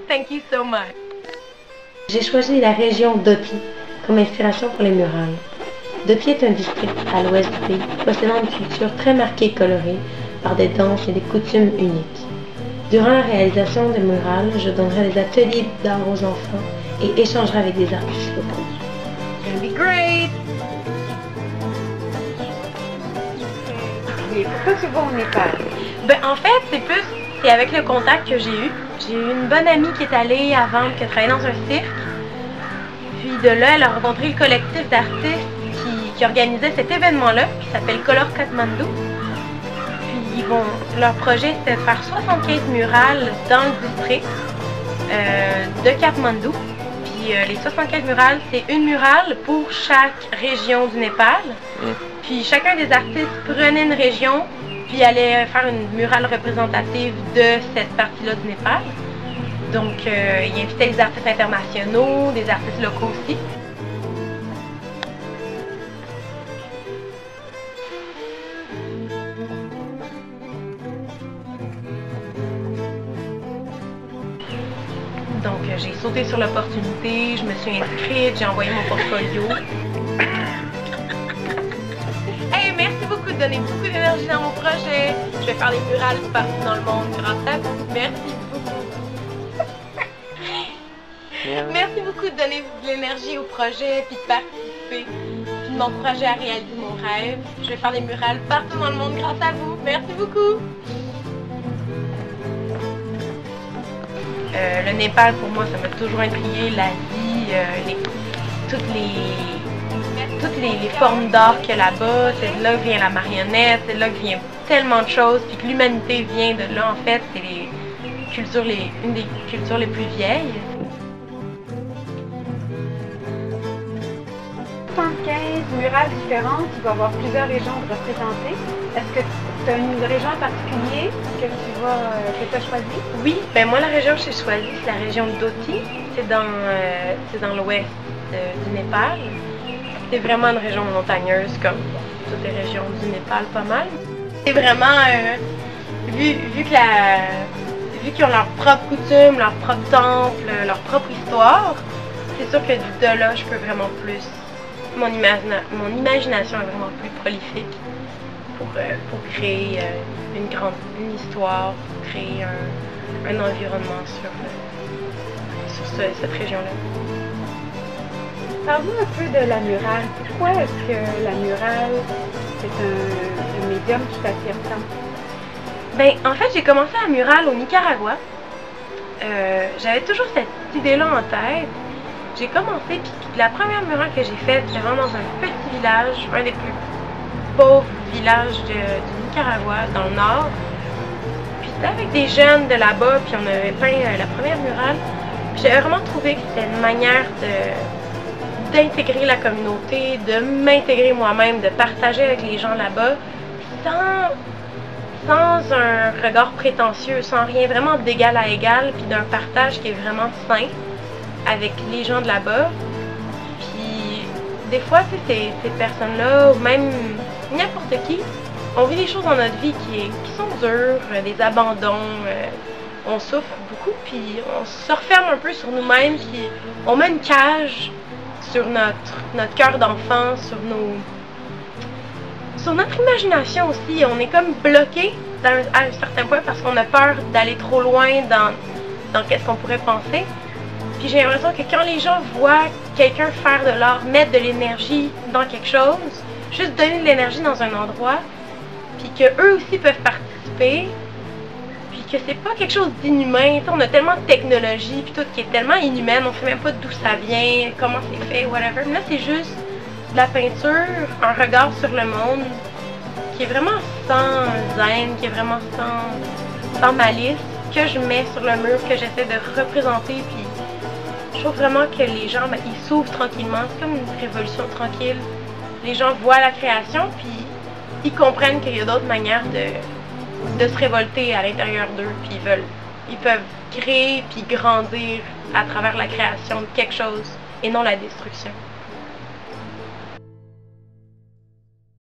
Thank you so much. J'ai choisi la région d'Opi comme inspiration pour les murales. Dopi est un district à l'ouest du pays, possédant une culture très marquée et colorée par des danses et des coutumes uniques. Durant la réalisation des murales, je donnerai des ateliers d'art aux enfants et échangerai avec des artistes locaux. It's gonna be great! Et pourquoi tu vas au Népal? Ben, en fait, c'est avec le contact que j'ai eu. J'ai eu une bonne amie qui est allée avant, qui a travaillé dans un cirque. Puis de là, elle a rencontré le collectif d'artistes qui organisait cet événement-là, qui s'appelle Color Kathmandu. Puis bon, leur projet c'était de faire 75 murales dans le district de Kathmandu. Puis les 75 murales, c'est une murale pour chaque région du Népal. Puis chacun des artistes prenait une région, puis allait faire une murale représentative de cette partie-là du Népal. Donc il invitait des artistes internationaux, des artistes locaux aussi. Donc j'ai sauté sur l'opportunité, je me suis inscrite, j'ai envoyé mon portfolio. Hey, merci beaucoup de donner beaucoup d'énergie dans mon projet. Je vais faire des murales partout dans le monde grâce à vous. Merci beaucoup. Merci beaucoup de donner de l'énergie au projet, puis de participer, puis de m'encourager à réaliser mon rêve. Je vais faire des murales partout dans le monde grâce à vous. Merci beaucoup. Le Népal, pour moi, ça m'a toujours intrigué. L'Asie, toutes les formes d'art qu'il y a là-bas. C'est de là que vient la marionnette, c'est de là que vient tellement de choses. Puis que l'humanité vient de là, en fait. C'est une des cultures les plus vieilles. 75 murales différentes, il va y avoir plusieurs régions représentées. Est-ce que tu as une région en particulier que tu as choisie? Oui, ben moi la région que j'ai choisie, c'est la région d'Oti. C'est dans l'ouest du Népal. C'est vraiment une région montagneuse comme toutes les régions du Népal, pas mal. C'est vraiment, vu qu'ils ont leurs propres coutumes, leurs propres temples, leur propre histoire, c'est sûr que de là, je peux vraiment plus. Mon imagination est vraiment plus prolifique pour créer une histoire, pour créer un environnement sur cette région-là. Parle-nous un peu de la murale. Pourquoi est-ce que la murale, c'est un médium qui t'attire tant? Ben, en fait, j'ai commencé la murale au Nicaragua. J'avais toujours cette idée-là en tête. J'ai commencé, puis la première murale que j'ai faite, c'était vraiment dans un petit village, un des plus pauvres villages du Nicaragua, dans le nord. Puis c'était avec des jeunes de là-bas, puis on avait peint la première murale. Puis j'avais vraiment trouvé que c'était une manière d'intégrer la communauté, de m'intégrer moi-même, de partager avec les gens là-bas, sans un regard prétentieux, sans rien, vraiment d'égal à égal, puis d'un partage qui est vraiment sain avec les gens de là-bas. Puis des fois, ces personnes-là, ou même n'importe qui, on vit des choses dans notre vie qui sont dures, des abandons, on souffre beaucoup, puis on se referme un peu sur nous-mêmes, puis on met une cage sur notre cœur d'enfant, sur notre imagination aussi. On est comme bloqué à un certain point parce qu'on a peur d'aller trop loin dans qu'est-ce qu'on pourrait penser. Puis j'ai l'impression que quand les gens voient quelqu'un faire de l'art, mettre de l'énergie dans quelque chose, juste donner de l'énergie dans un endroit, puis qu'eux aussi peuvent participer, puis que c'est pas quelque chose d'inhumain. On a tellement de technologie, puis tout qui est tellement inhumaine, on sait même pas d'où ça vient, comment c'est fait, whatever. Mais là, c'est juste de la peinture, un regard sur le monde qui est vraiment sans zen, qui est vraiment sans malice, que je mets sur le mur, que j'essaie de représenter, puis je trouve vraiment que les gens, ils s'ouvrent tranquillement. C'est comme une révolution tranquille. Les gens voient la création, puis ils comprennent qu'il y a d'autres manières de se révolter à l'intérieur d'eux, puis ils peuvent créer, puis grandir à travers la création de quelque chose, et non la destruction.